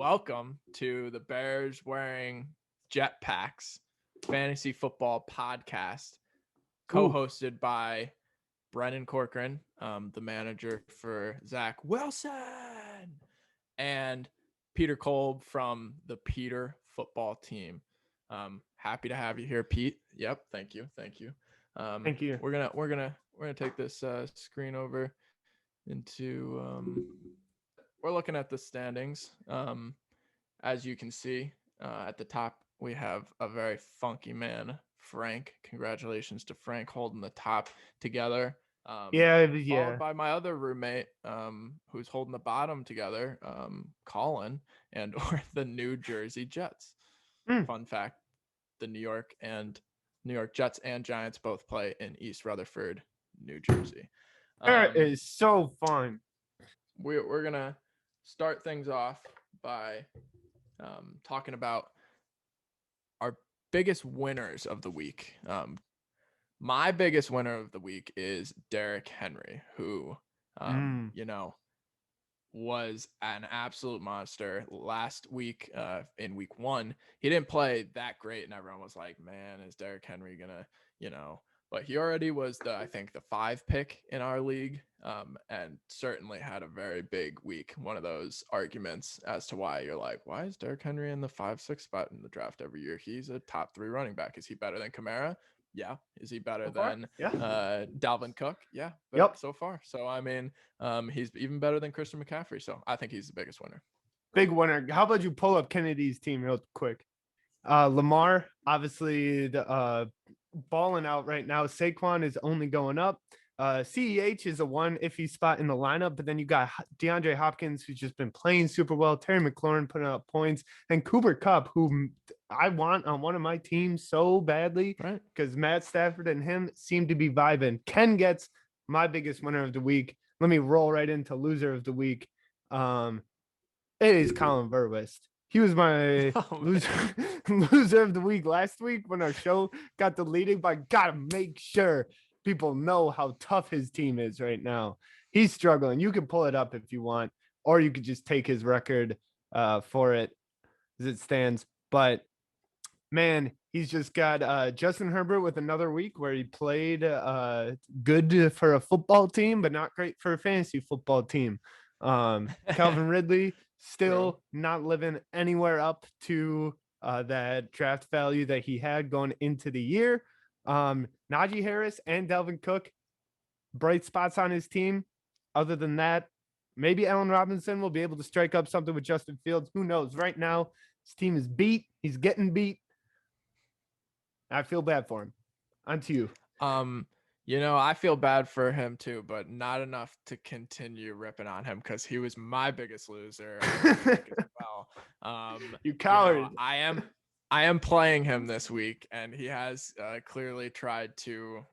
Welcome to the Bears Wearing Jetpacks Fantasy Football Podcast, co-hosted by Brenan Corcoran, the manager for Zach Wilson, and Peter Kolb from the Peter Football Team. Happy to have you here, Pete. Yep, thank you. Thank you. We're gonna take this screen over into we're looking at the standings. As you can see at the top, we have a very funky man, Frank. Congratulations to Frank holding the top together. Followed by my other roommate, who's holding the bottom together, Colin, and or the New Jersey Jets. Fun fact: the New York Jets and Giants both play in East Rutherford, New Jersey. That is so fun. We're gonna start things off by talking about our biggest winners of the week. My biggest winner of the week is Derrick Henry, who, was an absolute monster last week. In week 1, he didn't play that great, and everyone was like, "Man, is Derrick Henry gonna, But he already was I think the 5 pick in our league, and certainly had a very big week. One of those arguments as to why you're like, why is Derrick Henry in the 5-6 spot in the draft every year? He's a top 3 running back. Is he better than Kamara? Yeah. Is he better than Dalvin Cook? Yeah. So far. So, I mean, he's even better than Christian McCaffrey. So I think he's the biggest winner. Big winner. How about you pull up Kennedy's team real quick? Lamar, obviously, balling out right now. Saquon is only going up. CEH is a one iffy spot in the lineup, but then you got DeAndre Hopkins, who's just been playing super well. Terry McLaurin putting up points, and Cooper Kupp, who I want on one of my teams so badly, right? Because Matt Stafford and him seem to be vibing. Ken gets my biggest winner of the week. Let me roll right into loser of the week. It is Colin Verwist. He was my loser of the week last week when our show got deleted, but I gotta make sure people know how tough his team is right now. He's struggling. You can pull it up if you want, or you could just take his record for it as it stands. But man, he's just got Justin Herbert with another week where he played good for a football team, but not great for a fantasy football team. Calvin Ridley still not living anywhere up to that draft value that he had going into the year. Najee Harris and Dalvin Cook, bright spots on his team. Other than that, maybe Allen Robinson will be able to strike up something with Justin Fields. Who knows? Right now, his team is beat. He's getting beat. I feel bad for him. On to you. I feel bad for him too, but not enough to continue ripping on him because he was my biggest loser as well. You coward. I am playing him this week, and he has clearly tried to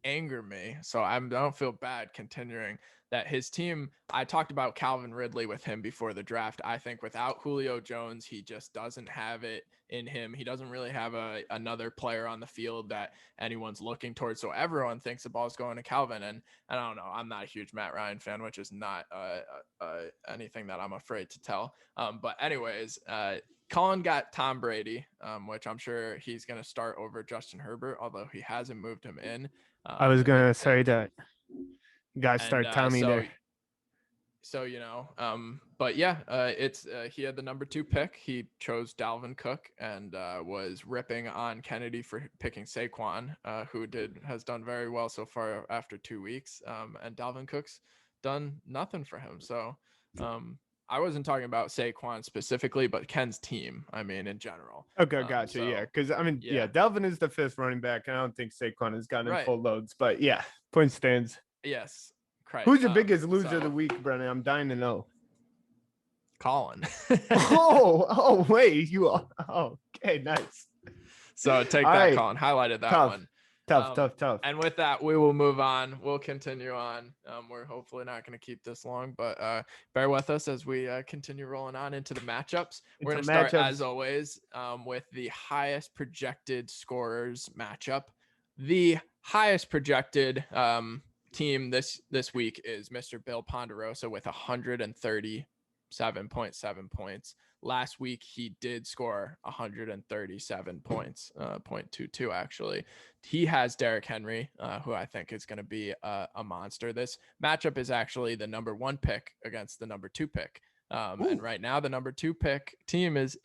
anger me. So I don't feel bad continuing that his team. I talked about Calvin Ridley with him before the draft. I think without Julio Jones, he just doesn't have it in him. He doesn't really have another player on the field that anyone's looking towards. So everyone thinks the ball's going to Calvin. And I don't know. I'm not a huge Matt Ryan fan, which is not anything that I'm afraid to tell. But anyways, Colin got Tom Brady, which I'm sure he's going to start over Justin Herbert, although he hasn't moved him in. I was going to say that. You guys start Tommy there. So, but yeah, it's he had the number 2 pick. He chose Dalvin Cook and was ripping on Kennedy for picking Saquon, who has done very well so far after 2 weeks. And Dalvin Cook's done nothing for him. So I wasn't talking about Saquon specifically, but Ken's team, I mean, in general. Okay, gotcha. Yeah, because Dalvin is the 5th running back, and I don't think Saquon has gotten in full loads. But yeah, point stands. Yes. Right. Who's your biggest loser of the week, Brennan? I'm dying to know. Colin. Wait, okay, nice. So take that, right. Colin. Highlighted that one. Tough. And with that, we will move on. We'll continue on. We're hopefully not going to keep this long, but bear with us as we continue rolling on into the matchups. We're going to start, as always, with the highest projected scorers matchup. The highest projected team this week is Mr. Bill Ponderosa with 130 7.7 points. Last week, he did score 137 points, 0.22 actually. He has Derrick Henry, who I think is going to be a monster. This matchup is actually the number 1 pick against the number 2 pick. And right now, the number 2 pick team is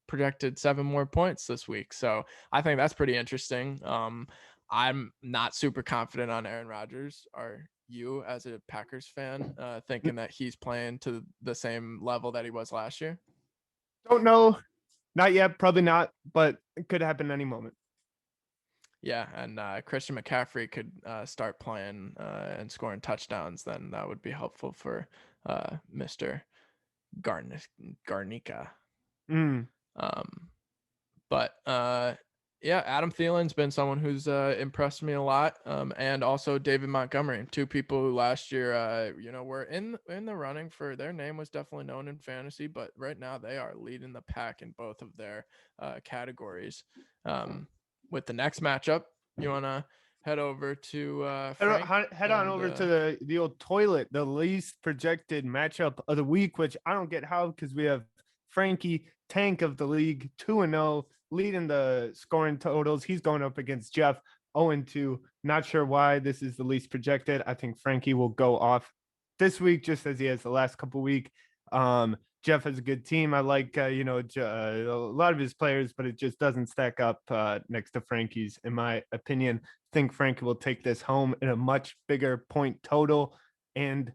projected 7 more points this week. So I think that's pretty interesting. I'm not super confident on Aaron Rodgers. Are you, as a Packers fan, thinking that he's playing to the same level that he was last year? Don't know. Not yet. Probably not, but it could happen any moment. Yeah, and Christian McCaffrey could start playing and scoring touchdowns. Then that would be helpful for Mr. Garnica. But yeah, Adam Thielen's been someone who's impressed me a lot, and also David Montgomery, 2 people who last year, were in the running for their name was definitely known in fantasy, but right now they are leading the pack in both of their categories. With the next matchup, you want to head over to Frank? Head on over to the old toilet, the least projected matchup of the week, which I don't get how, because we have Frankie, tank of the league, 2-0, leading the scoring totals. He's going up against Jeff, 0-2. Not sure why this is the least projected. I think Frankie will go off this week, just as he has the last couple weeks. Jeff has a good team. I like, a lot of his players, but it just doesn't stack up next to Frankie's, in my opinion. I think Frankie will take this home in a much bigger point total and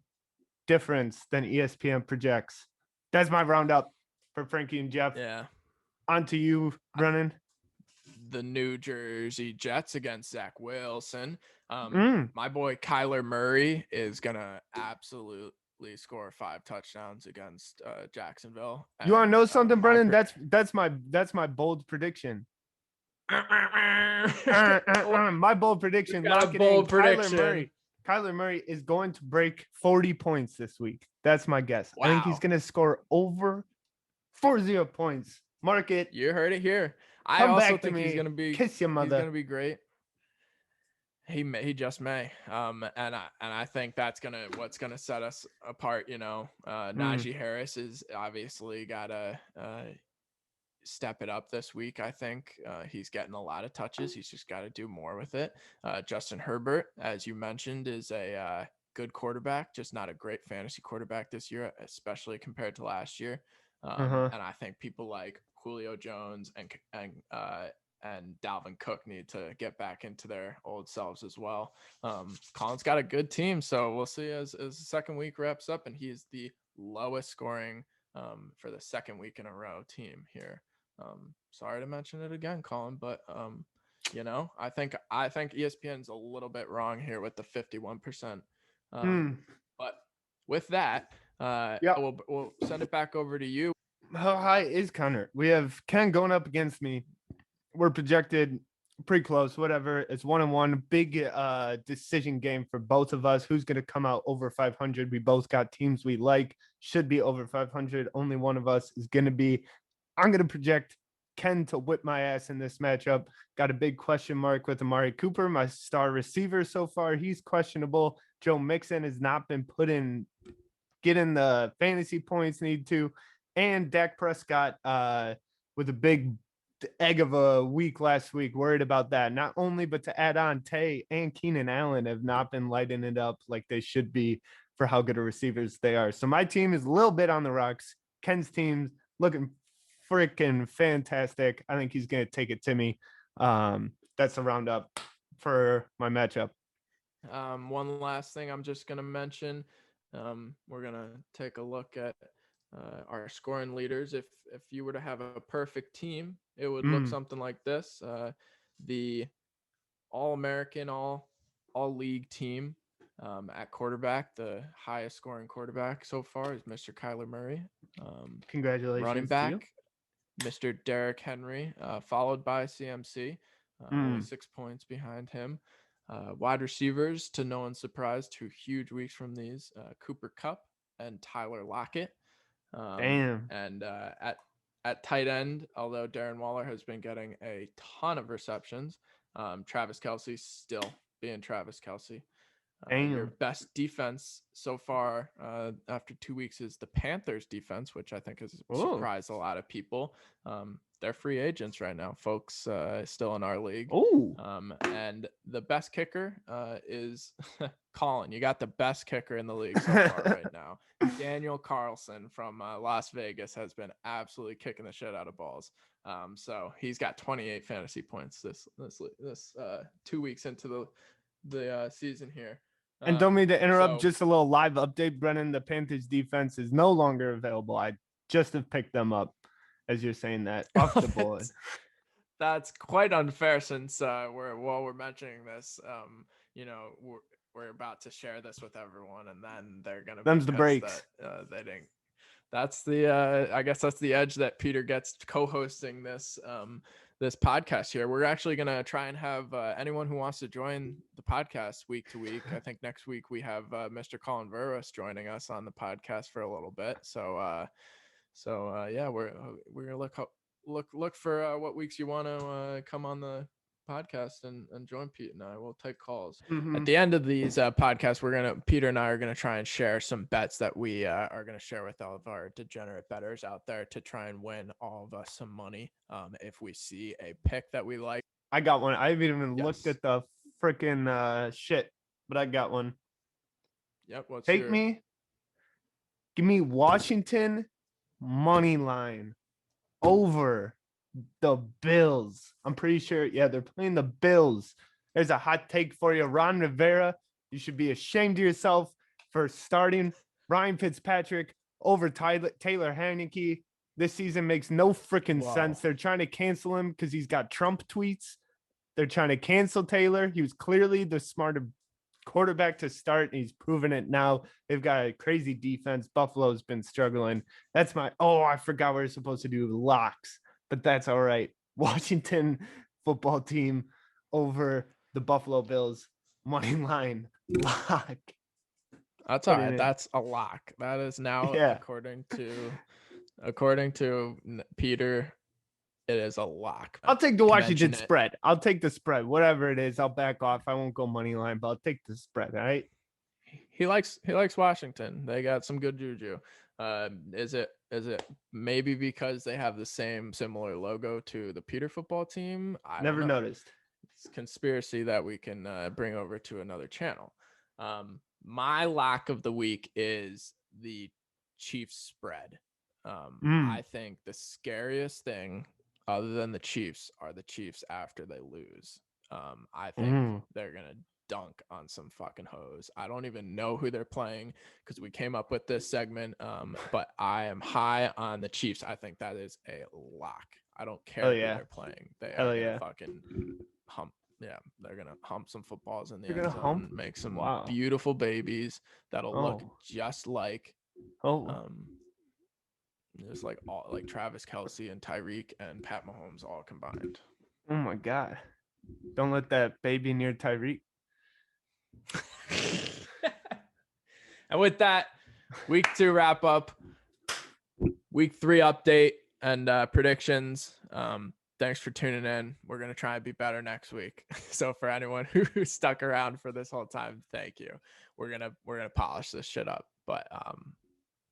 difference than ESPN projects. That's my roundup for Frankie and Jeff. Yeah. On to you, Brenan. The New Jersey Jets against Zach Wilson. My boy Kyler Murray is gonna absolutely score 5 touchdowns against Jacksonville. You want to know something, Brennan? That's my bold prediction. My bold prediction. Lock it in. Kyler Murray is going to break 40 points this week. That's my guess. Wow. I think he's going to score over 40 points. Mark it. You heard it here. I also think he's going to be kiss your mother. He's going to be great. He just may. And I think that's what's gonna set us apart. Najee Harris is obviously gotta step it up this week. I think he's getting a lot of touches. He's just got to do more with it. Justin Herbert, as you mentioned, is a good quarterback, just not a great fantasy quarterback this year, especially compared to last year. And I think people like Julio Jones and Dalvin Cook need to get back into their old selves as well. Colin's got a good team, so we'll see as the second week wraps up, and he is the lowest scoring for the second week in a row team here. Sorry to mention it again, Colin, but I think ESPN's a little bit wrong here with the 51%. But with that, we'll send it back over to you. How high is Connor? We have Ken going up against me. We're projected pretty close, whatever. It's 1-1. Big decision game for both of us. Who's going to come out over 500? We both got teams we like. Should be over 500. Only one of us is going to be. I'm going to project Ken to whip my ass in this matchup. Got a big question mark with Amari Cooper, my star receiver so far. He's questionable. Joe Mixon has not been getting the fantasy points need to. And Dak Prescott with a big egg of a week last week. Worried about that. Not only, but to add on, Tay and Keenan Allen have not been lighting it up like they should be for how good of receivers they are. So my team is a little bit on the rocks. Ken's team's looking freaking fantastic. I think he's going to take it to me. That's the roundup for my matchup. One last thing I'm just going to mention. We're going to take a look at our scoring leaders. If you were to have a perfect team, it would look something like this. The All-American, all-league team at quarterback, the highest scoring quarterback so far is Mr. Kyler Murray. Congratulations. Running back, Mr. Derrick Henry, followed by CMC, only 6 points behind him. Wide receivers, to no one's surprise, 2 huge weeks from these, Cooper Kupp and Tyler Lockett. Damn. And at tight end, although Darren Waller has been getting a ton of receptions, Travis Kelce still being Travis Kelce. Your Damn. best defense so far after 2 weeks is the Panthers defense, which I think has Oh. surprised a lot of people. They're free agents right now, folks, still in our league. Oh. And the best kicker is Colin. You got the best kicker in the league so far right now. Daniel Carlson from Las Vegas has been absolutely kicking the shit out of balls. So he's got 28 fantasy points this 2 weeks into the season here. And don't mean to interrupt, So just a little live update, Brenan. The Panthers defense is no longer available. I just have picked them up as you're saying that off the board. That's quite unfair since we're mentioning this, we're about to share this with everyone, and then they're gonna Them's be the pissed breaks. that they didn't. That's the I guess that's the edge that Peter gets co-hosting this podcast here. We're actually gonna try and have anyone who wants to join the podcast week to week. I think next week we have Mr. Colin Verus joining us on the podcast for a little bit. So yeah, we're gonna look for what weeks you want to come on the podcast and join Pete and I. We'll take calls. Mm-hmm. At the end of these podcasts, Peter and I are gonna try and share some bets that we are gonna share with all of our degenerate bettors out there to try and win all of us some money. If we see a pick that we like. I got one. I haven't even looked at the freaking shit, but I got one. Yep. Give me Washington money line over the Bills. I'm pretty sure. Yeah, they're playing the Bills. There's a hot take for you, Ron Rivera. You should be ashamed of yourself for starting Ryan Fitzpatrick over Taylor Heineke. This season makes no freaking sense. They're trying to cancel him because he's got Trump tweets. They're trying to cancel Taylor. He was clearly the smarter quarterback to start, and he's proven it now. They've got a crazy defense. Buffalo's been struggling. That's I forgot we we're supposed to do locks, but that's all right. Washington football team over the Buffalo Bills money line lock. That's all right. That's a lock. That is now according to Peter. It is a lock. I'll take the Washington spread. I'll take the spread. Whatever it is, I'll back off. I won't go money line, but I'll take the spread. All right. He likes Washington. They got some good juju. Is it maybe because they have the similar logo to the Peter football team? I never noticed. It's a conspiracy that we can bring over to another channel. My lock of the week is the Chiefs spread. I think the scariest thing other than the Chiefs are the Chiefs after they lose. I think they're going to dunk on some fucking hoes. I don't even know who they're playing because we came up with this segment. But I am high on the Chiefs. I think that is a lock. I don't care who they're playing. They are going to fucking hump. Yeah, they're going to hump some footballs in the end zone, make some beautiful babies that'll look just like it's like Travis Kelce and Tyreek and Pat Mahomes all combined. Oh my God. Don't let that baby near Tyreek. And with that, week 2 wrap up, week 3 update and predictions. Thanks for tuning in. We're going to try and be better next week. So for anyone who stuck around for this whole time, thank you. We're going to polish this shit up, but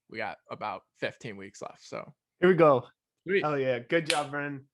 we got about 15 weeks left. So here we go. Sweet. Oh yeah. Good job, Brennan.